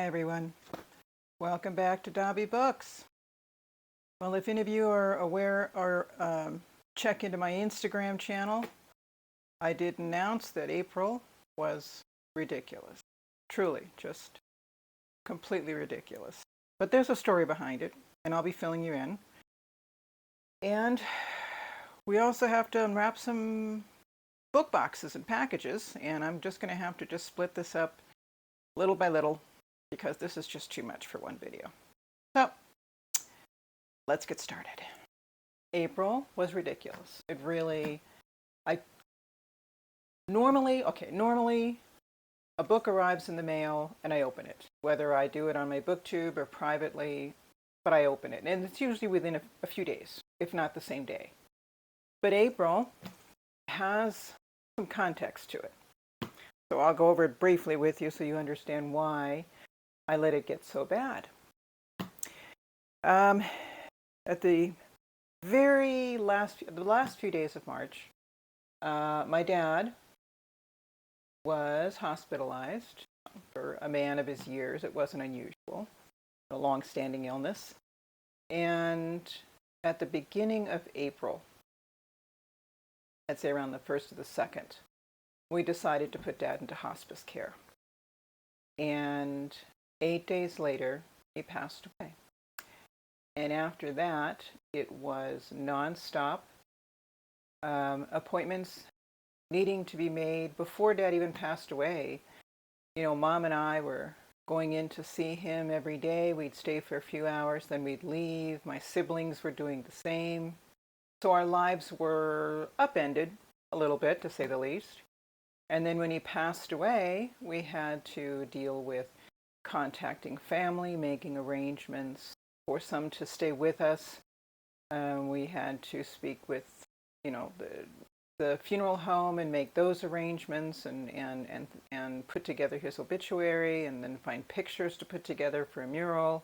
Hi everyone, welcome back to Dobby Books. Well, if any of you are aware or check into my Instagram channel, I did announce that April was ridiculous. Truly, just completely ridiculous. But there's a story behind it, and I'll be filling you in. And we also have to unwrap some book boxes and packages, and I'm just going to have to just split this up little by little, because this is just too much for one video. So, let's get started. April was ridiculous. It really, normally a book arrives in the mail and I open it, whether I do it on my booktube or privately, but I open it. And it's usually within a few days, if not the same day. But April has some context to it. So I'll go over it briefly with you so you understand why I let it get so bad. At the last few days of March, my dad was hospitalized for a man of his years. It wasn't unusual, a long-standing illness. And at the beginning of April, I'd say around the 1st or the 2nd, we decided to put Dad into hospice care. And 8 days later, he passed away. And after that, it was nonstop appointments needing to be made before Dad even passed away. You know, Mom and I were going in to see him every day. We'd stay for a few hours, then we'd leave. My siblings were doing the same. So our lives were upended a little bit, to say the least. And then when he passed away, we had to deal with contacting family, making arrangements for some to stay with us. We had to speak with, you know, the funeral home and make those arrangements and put together his obituary and then find pictures to put together for a mural.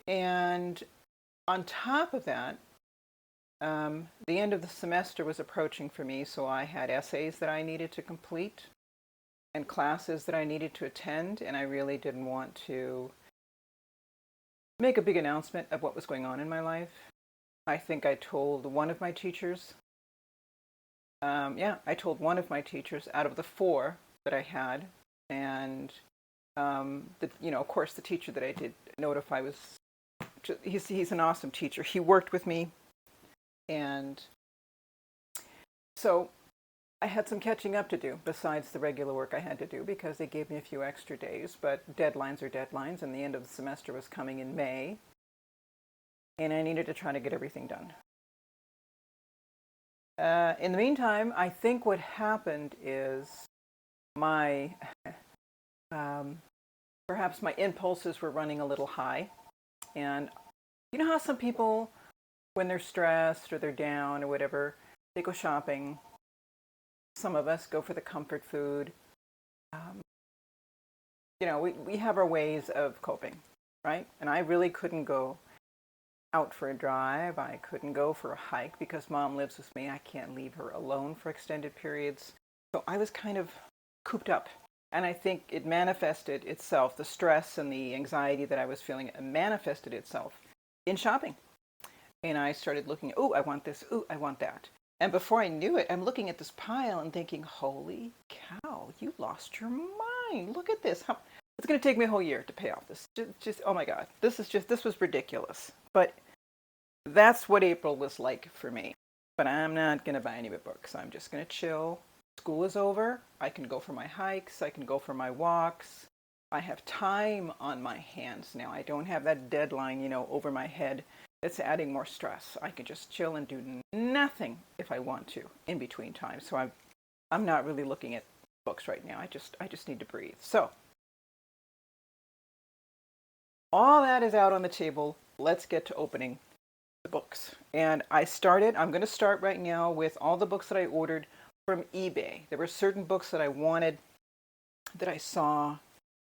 And on top of that, the end of the semester was approaching for me, so I had essays that I needed to complete and classes that I needed to attend, and I really didn't want to make a big announcement of what was going on in my life. I think I told one of my teachers, I told one of my teachers out of the 4 that I had, and of course the teacher that I did notify was, he's an awesome teacher. He worked with me, and so I had some catching up to do besides the regular work I had to do, because they gave me a few extra days, but deadlines are deadlines, and the end of the semester was coming in May, and I needed to try to get everything done. In the meantime, I think what happened is perhaps my impulses were running a little high, and you know how some people, when they're stressed or they're down or whatever, they go shopping. Some of us go for the comfort food. We have our ways of coping, right? And I really couldn't go out for a drive. I couldn't go for a hike because Mom lives with me. I can't leave her alone for extended periods. So I was kind of cooped up. And I think it manifested itself, the stress and the anxiety that I was feeling, it manifested itself in shopping. And I started looking, oh, I want this, oh, I want that. And before I knew it, I'm looking at this pile and thinking, holy cow, you lost your mind. Look at this. It's going to take me a whole year to pay off this. Just, oh my God, this was ridiculous. But that's what April was like for me. But I'm not going to buy any books. I'm just going to chill. School is over. I can go for my hikes. I can go for my walks. I have time on my hands now. I don't have that deadline, over my head. It's adding more stress. I can just chill and do nothing if I want to in between times. So I'm not really looking at books right now. I just need to breathe. So all that is out on the table. Let's get to opening the books. And I'm going to start right now with all the books that I ordered from eBay. There were certain books that I wanted that I saw.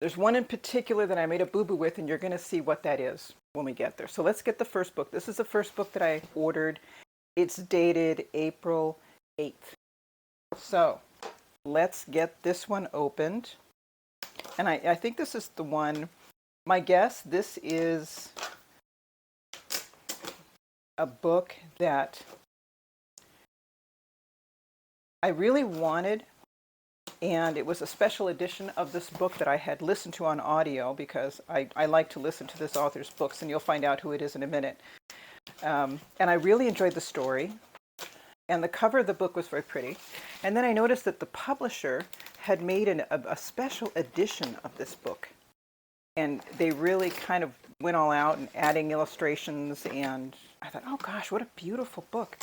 There's one in particular that I made a boo-boo with, and you're going to see what that is when we get there. So let's get the first book. This is the first book that I ordered. It's dated April 8th. So let's get this one opened. And I think this is the one, my guess, this is a book that I really wanted, and it was a special edition of this book that I had listened to on audio because I like to listen to this author's books, and you'll find out who it is in a minute. And I really enjoyed the story, and the cover of the book was very pretty. And then I noticed that the publisher had made a special edition of this book. And they really kind of went all out and adding illustrations, and I thought, oh gosh, what a beautiful book.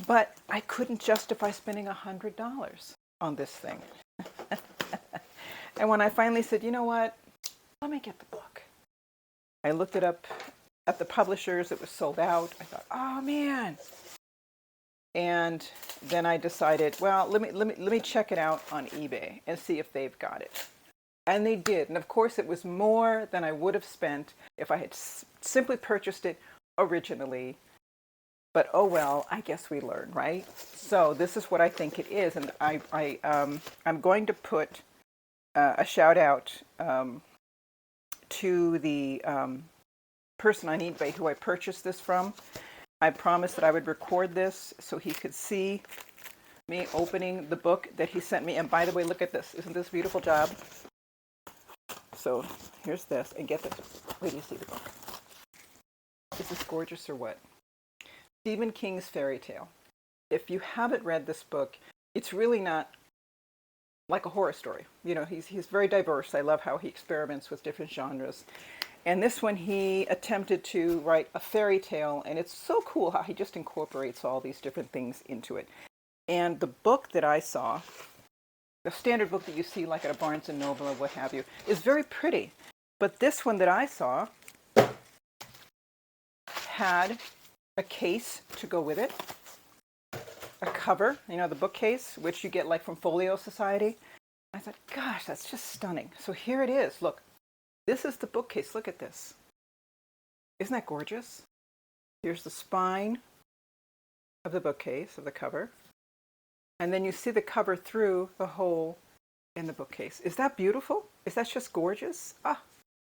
But I couldn't justify spending $100 on this thing. And when I finally said, you know what, let me get the book. I looked it up at the publishers, it was sold out. I thought, oh man. And then I decided, well, let me check it out on eBay and see if they've got it. And they did. And of course, it was more than I would have spent if I had simply purchased it originally. But oh well, I guess we learn, right? So this is what I think it is. And I'm going to put a shout out to the person on eBay who I purchased this from. I promised that I would record this so he could see me opening the book that he sent me. And by the way, look at this. Isn't this a beautiful job? So here's this, and get this. Wait till you see the book. Is this gorgeous or what? Stephen King's fairy tale. If you haven't read this book, it's really not like a horror story. You know, he's very diverse. I love how he experiments with different genres. And this one, he attempted to write a fairy tale, and it's so cool how he just incorporates all these different things into it. And the book that I saw, the standard book that you see like at a Barnes & Noble or what have you, is very pretty. But this one that I saw had a case to go with it, a cover, you know, the bookcase, which you get like from Folio Society. I thought, gosh, that's just stunning. So here it is. Look, this is the bookcase. Look at this. Isn't that gorgeous? Here's the spine of the bookcase, of the cover. And then you see the cover through the hole in the bookcase. Is that beautiful? Is that just gorgeous? Ah,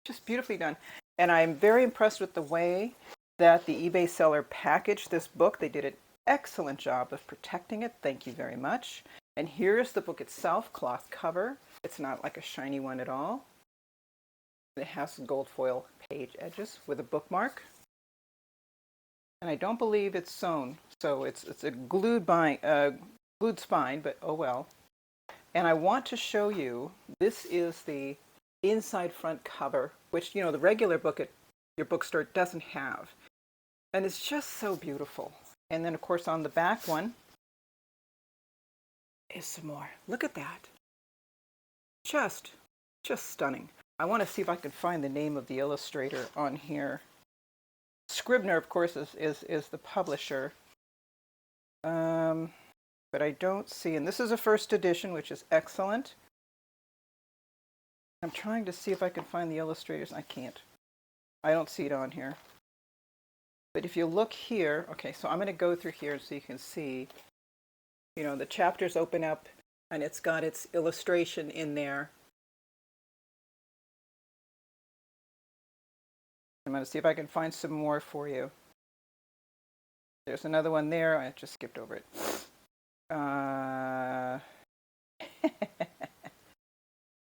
just beautifully done. And I'm very impressed with the way that the eBay seller packaged this book. They did an excellent job of protecting it. Thank you very much. And here's the book itself, cloth cover. It's not like a shiny one at all. It has gold foil page edges with a bookmark. And I don't believe it's sewn. So it's a glued spine, but oh well. And I want to show you, this is the inside front cover, which, you know, the regular book at your bookstore doesn't have. And it's just so beautiful. And then of course on the back one is some more. Look at that. Just stunning. I want to see if I can find the name of the illustrator on here. Scribner, of course, is the publisher. But I don't see, and this is a first edition, which is excellent. I'm trying to see if I can find the illustrators. I can't. I don't see it on here. But if you look here, okay, so I'm going to go through here so you can see, you know, the chapters open up and it's got its illustration in there. I'm going to see if I can find some more for you. There's another one there. I just skipped over it.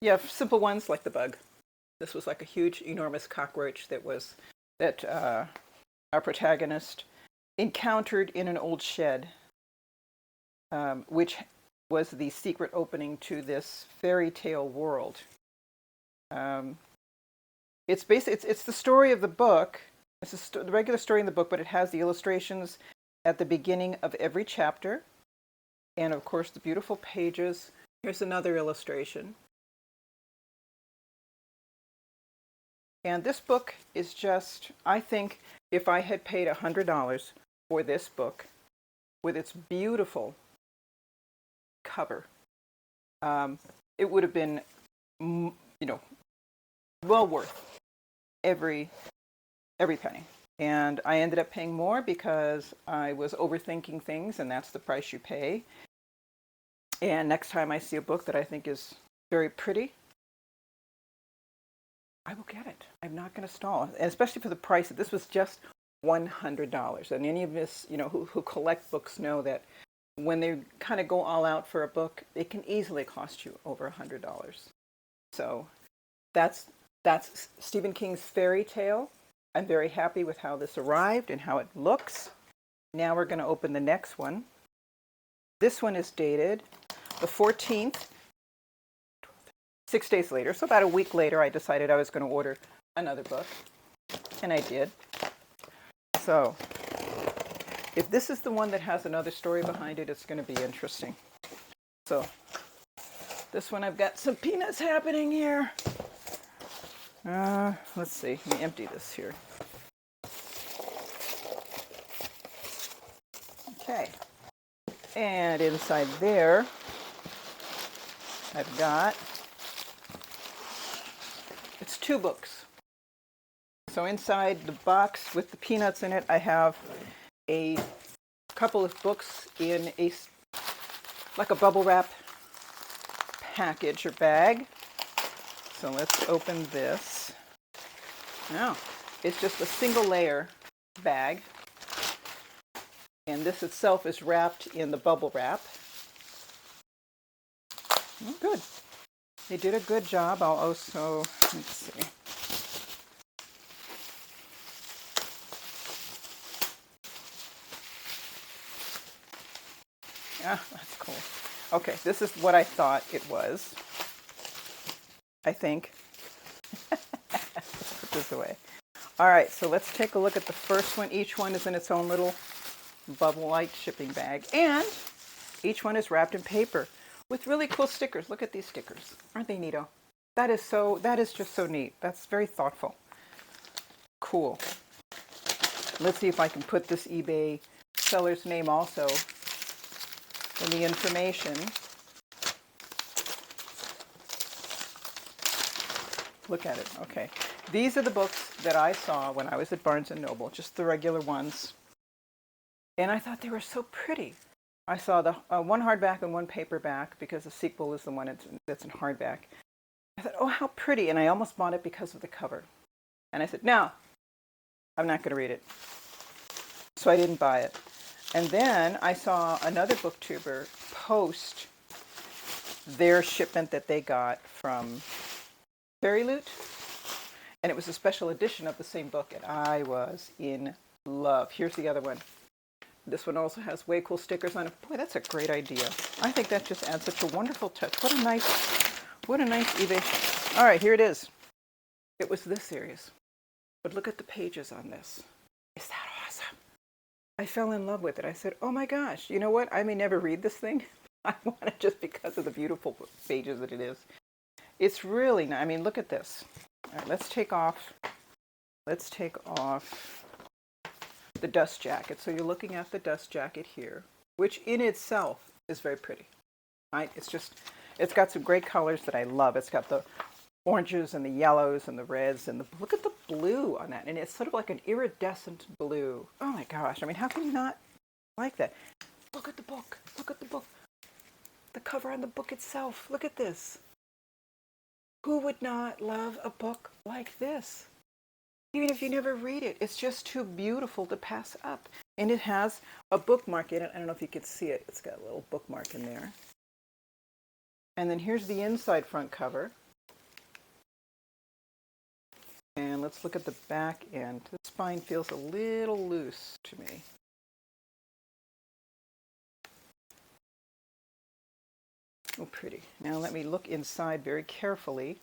Yeah, simple ones like the bug. This was like a huge, enormous cockroach that our protagonist encountered in an old shed, which was the secret opening to this fairy tale world. It's the story of the book. It's the regular story in the book, but it has the illustrations at the beginning of every chapter. And of course, the beautiful pages. Here's another illustration. And this book is just, I think, if I had paid $100 for this book with its beautiful cover, it would have been, you know, well worth every penny. And I ended up paying more because I was overthinking things, and that's the price you pay. And next time I see a book that I think is very pretty, I will get it. I'm not going to stall, and especially for the price. This was just $100. And any of us, who collect books know that when they kind of go all out for a book, it can easily cost you over $100. So that's Stephen King's Fairy Tale. I'm very happy with how this arrived and how it looks. Now we're going to open the next one. This one is dated the 14th, 6 days later. So about a week later, I decided I was going to order another book, and I did. So if this is the one that has another story behind it, it's going to be interesting. So this one, I've got some peanuts happening here. Let's see. Let me empty this here. Okay. And inside there, I've got, it's 2 books. So inside the box with the peanuts in it, I have a couple of books in like a bubble wrap package or bag. So let's open this. Now, it's just a single layer bag. And this itself is wrapped in the bubble wrap. Oh, good. They did a good job. I'll also, let's see. Ah, that's cool. Okay, this is what I thought it was. I think. Let's put this away. All right, so let's take a look at the first one. Each one is in its own little bubble-like shipping bag, and each one is wrapped in paper with really cool stickers. Look at these stickers. Aren't they neato? That is just so neat. That's very thoughtful. Cool. Let's see if I can put this eBay seller's name also in the information. Look at it. Okay. These are the books that I saw when I was at Barnes & Noble, just the regular ones. And I thought they were so pretty. I saw the one hardback and one paperback, because the sequel is the one that's in hardback. I thought, oh, how pretty. And I almost bought it because of the cover. And I said, no, I'm not going to read it. So I didn't buy it. And then I saw another booktuber post their shipment that they got from Fairy Loot. And it was a special edition of the same book. And I was in love. Here's the other one. This one also has way cool stickers on it. Boy, that's a great idea. I think that just adds such a wonderful touch. What a nice eBay. All right, here it is. It was this series. But look at the pages on this. Is that awesome? I fell in love with it. I said, oh my gosh, you know what? I may never read this thing. I want it just because of the beautiful pages that it is. It's really nice. I mean, look at this. All right, let's take off the dust jacket. So you're looking at the dust jacket here, which in itself is very pretty, right? It's got some great colors that I love. It's got the oranges and the yellows and the reds and look at the blue on that. And it's sort of like an iridescent blue. Oh my gosh. I mean, how can you not like that? Look at the book. Look at the book. The cover on the book itself. Look at this. Who would not love a book like this? Even if you never read it, it's just too beautiful to pass up. And it has a bookmark in it. I don't know if you can see it. It's got a little bookmark in there. And then here's the inside front cover. And let's look at the back end. The spine feels a little loose to me. Oh, pretty. Now let me look inside very carefully.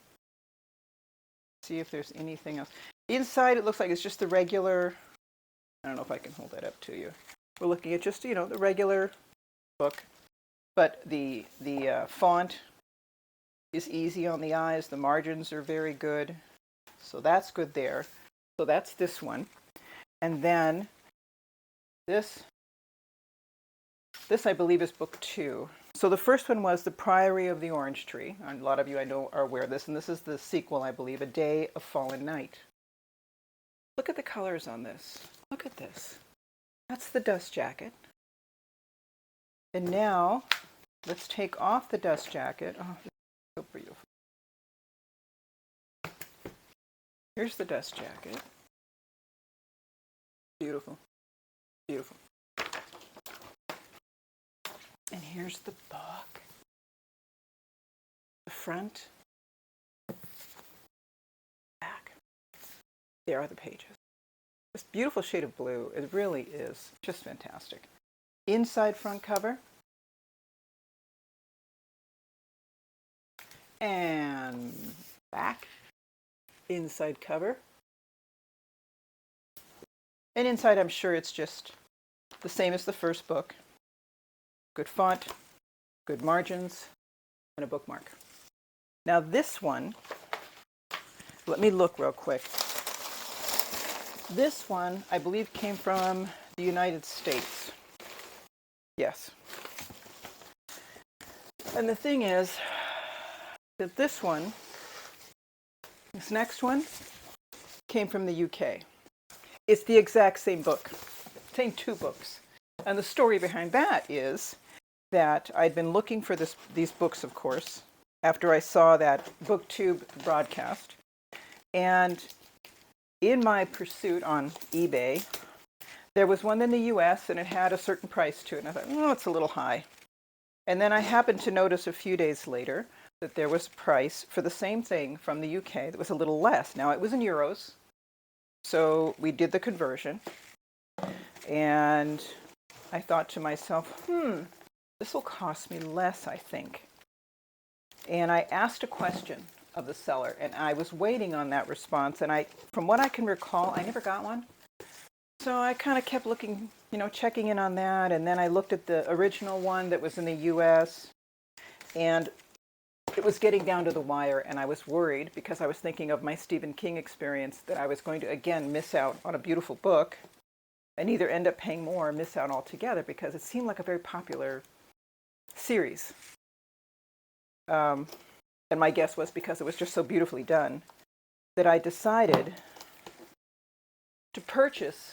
See if there's anything else. Inside, it looks like it's just the regular, I don't know if I can hold that up to you. We're looking at just, the regular book. But the font is easy on the eyes. The margins are very good. So that's good there. So that's this one. And then this I believe is book 2. So the first one was The Priory of the Orange Tree. A lot of you I know are aware of this. And this is the sequel, I believe, A Day of Fallen Night. Look at the colors on this. Look at this. That's the dust jacket. And now, let's take off the dust jacket. Oh, this is so beautiful. Here's the dust jacket. Beautiful. Beautiful. And here's the book. The front. Back. There are the pages. This beautiful shade of blue. It really is just fantastic. Inside front cover. And back. Inside cover. And inside, I'm sure it's just the same as the first book. Good font, good margins, and a bookmark. Now this one, let me look real quick. This one, I believe, came from the United States. Yes. And the thing is that this next one, came from the UK. It's the exact same book, same two books. And the story behind that is that I'd been looking for these books, of course, after I saw that BookTube broadcast. And in my pursuit on eBay, there was one in the US and it had a certain price to it. And I thought, oh, it's a little high. And then I happened to notice a few days later that there was a price for the same thing from the UK that was a little less. Now, it was in euros. So we did the conversion. And I thought to myself, this will cost me less, I think. And I asked a question of the seller, and I was waiting on that response. And from what I can recall, I never got one. So I kind of kept looking, checking in on that. And then I looked at the original one that was in the US, and it was getting down to the wire, and I was worried because I was thinking of my Stephen King experience that I was going to, again, miss out on a beautiful book and either end up paying more or miss out altogether because it seemed like a very popular series. And my guess was because it was just so beautifully done that I decided to purchase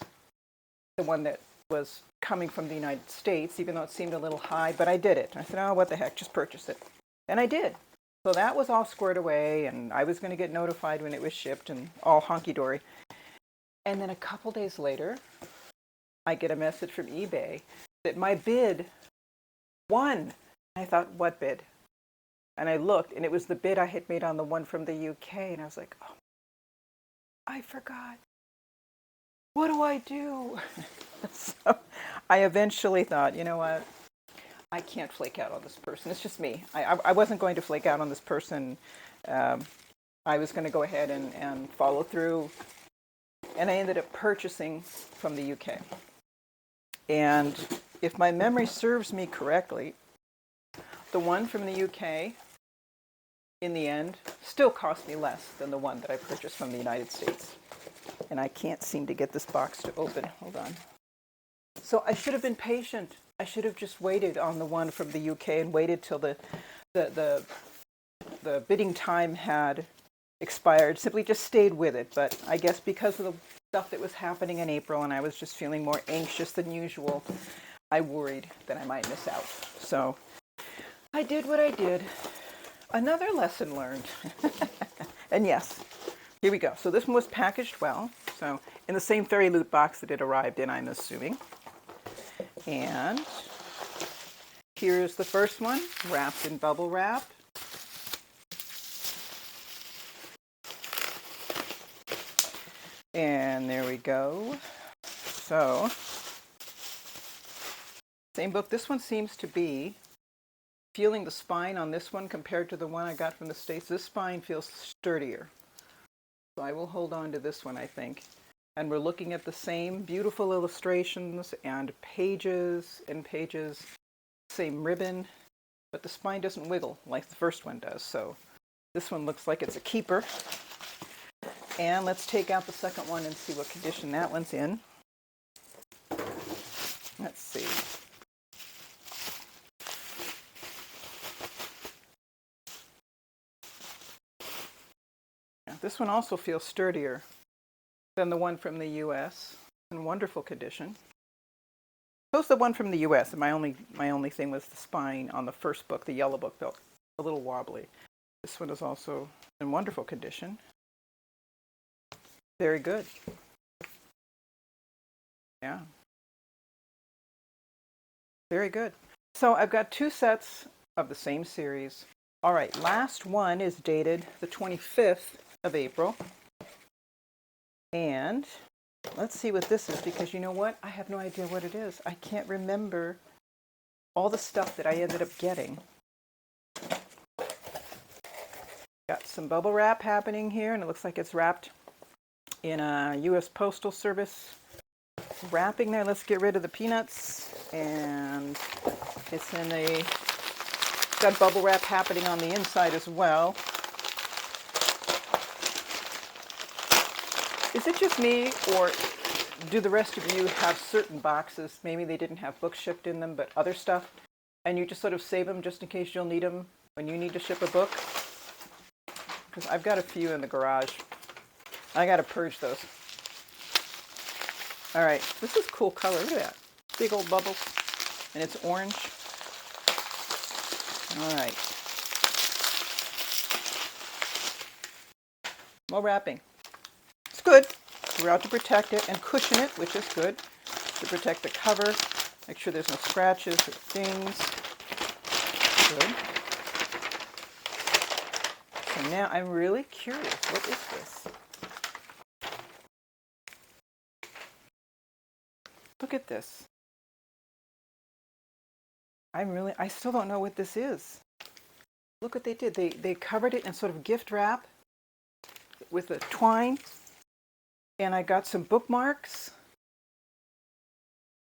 the one that was coming from the United States, even though it seemed a little high, but I did it. I said, oh, what the heck, just purchase it. And I did. So that was all squared away, and I was going to get notified when it was shipped and all honky-dory. And then a couple days later, I get a message from eBay that my bid won. I thought, what bid? And I looked, and it was the bid I had made on the one from the UK, and I was like, oh, I forgot. What do I do? So I eventually thought, you know what? I can't flake out on this person. It's just me. I wasn't going to flake out on this person. I was going to go ahead and follow through. And I ended up purchasing from the UK. And if my memory serves me correctly, the one from the UK, in the end, still cost me less than the one that I purchased from the United States. And I can't seem to get this box to open. Hold on. So I should have been patient. I should have just waited on the one from the UK and waited till the bidding time had expired. Simply just stayed with it. But I guess because of the stuff that was happening in April and I was just feeling more anxious than usual, I worried that I might miss out. So I did what I did. Another lesson learned. And yes, here we go. So this one was packaged well. So in the same Fairy Loot box that it arrived in, I'm assuming. And here's the first one, wrapped in bubble wrap. And there we go. So, same book. This one seems to be feeling the spine on this one compared to the one I got from the States. This spine feels sturdier. So I will hold on to this one, I think. And we're looking at the same beautiful illustrations and pages, same ribbon, but the spine doesn't wiggle like the first one does. So this one looks like it's a keeper. And let's take out the second one and see what condition that one's in. Let's see. Now, this one also feels sturdier than the one from the US, in wonderful condition. Both the one from the US, and my only thing was the spine on the first book, the yellow book, felt a little wobbly. This one is also in wonderful condition. Very good. Yeah. Very good. So I've got 2 sets of the same series. All right, last one is dated the 25th of April. And let's see what this is, because you know what? I have no idea what it is. I can't remember all the stuff that I ended up getting. Got some bubble wrap happening here, and it looks like it's wrapped in a U.S. Postal Service wrapping there. Let's get rid of the peanuts. And it's in a, got bubble wrap happening on the inside as well. Is it just me, or do the rest of you have certain boxes? Maybe they didn't have books shipped in them, but other stuff, and you just sort of save them just in case you'll need them when you need to ship a book? Because I've got a few in the garage. I got to purge those. All right, this is cool color. Look at that. Big old bubbles. And it's orange. All right. More wrapping. It's good. We're out to protect it and cushion it, which is good. To protect the cover. Make sure there's no scratches or things. Good. So now I'm really curious. What is this? Look at this. I still don't know what this is. Look what they did. They covered it in sort of gift wrap with a twine. And I got some bookmarks.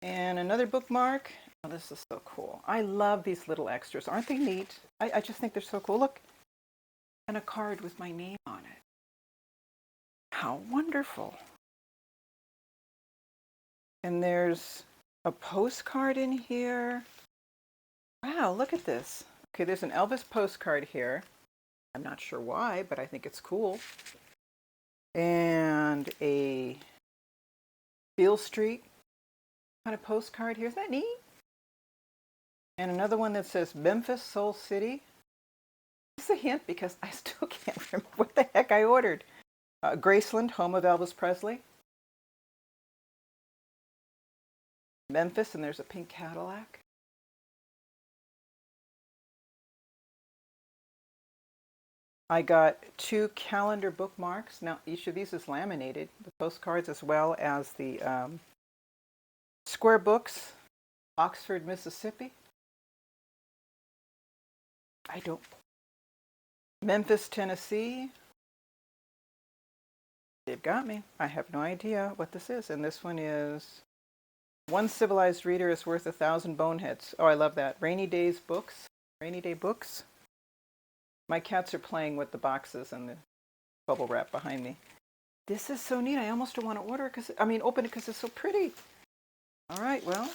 And another bookmark. Oh, this is so cool. I love these little extras. Aren't they neat? I just think they're so cool. Look. And a card with my name on it. How wonderful. And there's a postcard in here. Wow, look at this. Okay, there's an Elvis postcard here. I'm not sure why, but I think it's cool. And a Beale Street kind of postcard here. Isn't that neat? And another one that says Memphis, Soul City. This is a hint because I still can't remember what the heck I ordered. Graceland, home of Elvis Presley. Memphis, and there's a pink Cadillac. I got 2 calendar bookmarks. Now, each of these is laminated, the postcards as well as the square books, Oxford, Mississippi. Memphis, Tennessee. They've got me. I have no idea what this is. And this one is One Civilized Reader is Worth 1,000 Boneheads. Oh, I love that. Rainy Day Books. My cats are playing with the boxes and the bubble wrap behind me. This is so neat. I almost don't want to open it because it's so pretty. All right, well,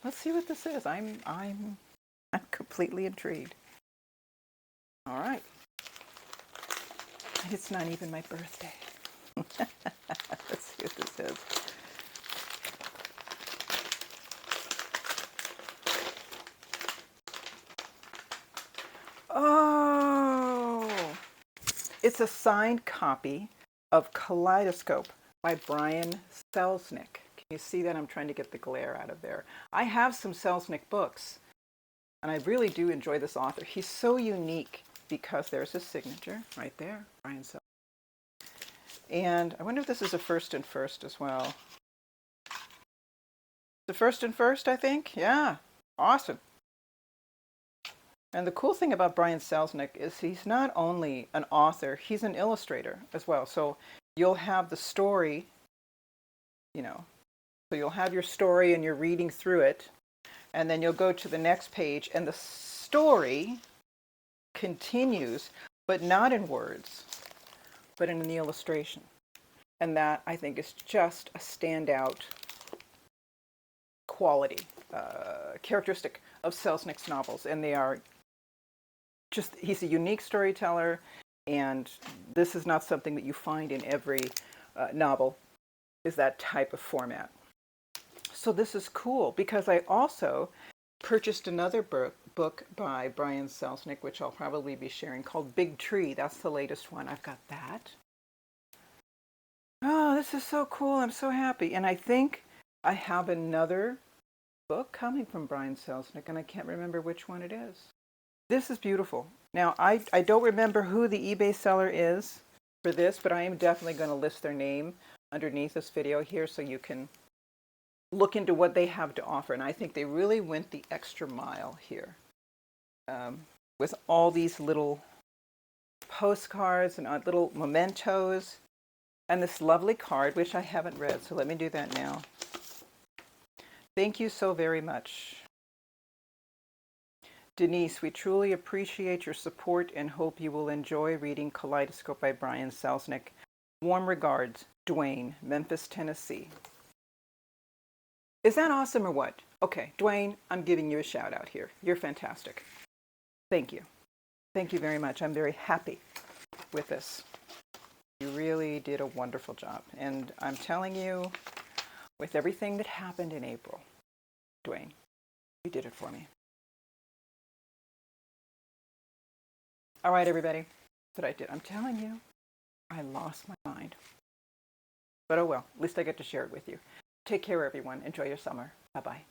let's see what this is. I'm completely intrigued. All right. And it's not even my birthday. Let's see what this is. Oh, it's a signed copy of Kaleidoscope by Brian Selznick. Can you see that? I'm trying to get the glare out of there. I have some Selznick books, and I really do enjoy this author. He's so unique because there's his signature right there, Brian Selznick. And I wonder if this is a first and first as well. The first and first, I think. Yeah, awesome. And the cool thing about Brian Selznick is he's not only an author, he's an illustrator as well. So you'll have the story, so you'll have your story and you're reading through it, and then you'll go to the next page and the story continues, but not in words, but in the illustration. And that, I think, is just a standout quality, characteristic of Selznick's novels. And they are he's a unique storyteller, and this is not something that you find in every novel, is that type of format. So this is cool because I also purchased another book by Brian Selznick, which I'll probably be sharing, called Big Tree. That's the latest one. I've got that. Oh, this is so cool. I'm so happy. And I think I have another book coming from Brian Selznick, and I can't remember which one it is. This is beautiful. Now, I don't remember who the eBay seller is for this, but I am definitely going to list their name underneath this video here so you can look into what they have to offer. And I think they really went the extra mile here with all these little postcards and little mementos and this lovely card, which I haven't read. So let me do that now. Thank you so very much. Denise, we truly appreciate your support and hope you will enjoy reading Kaleidoscope by Brian Selznick. Warm regards, Duane, Memphis, Tennessee. Is that awesome or what? Okay, Duane, I'm giving you a shout out here. You're fantastic. Thank you. Thank you very much. I'm very happy with this. You really did a wonderful job. And I'm telling you, with everything that happened in April, Duane, you did it for me. All right, everybody. That's what I did. I'm telling you, I lost my mind. But oh well, at least I get to share it with you. Take care, everyone. Enjoy your summer. Bye-bye.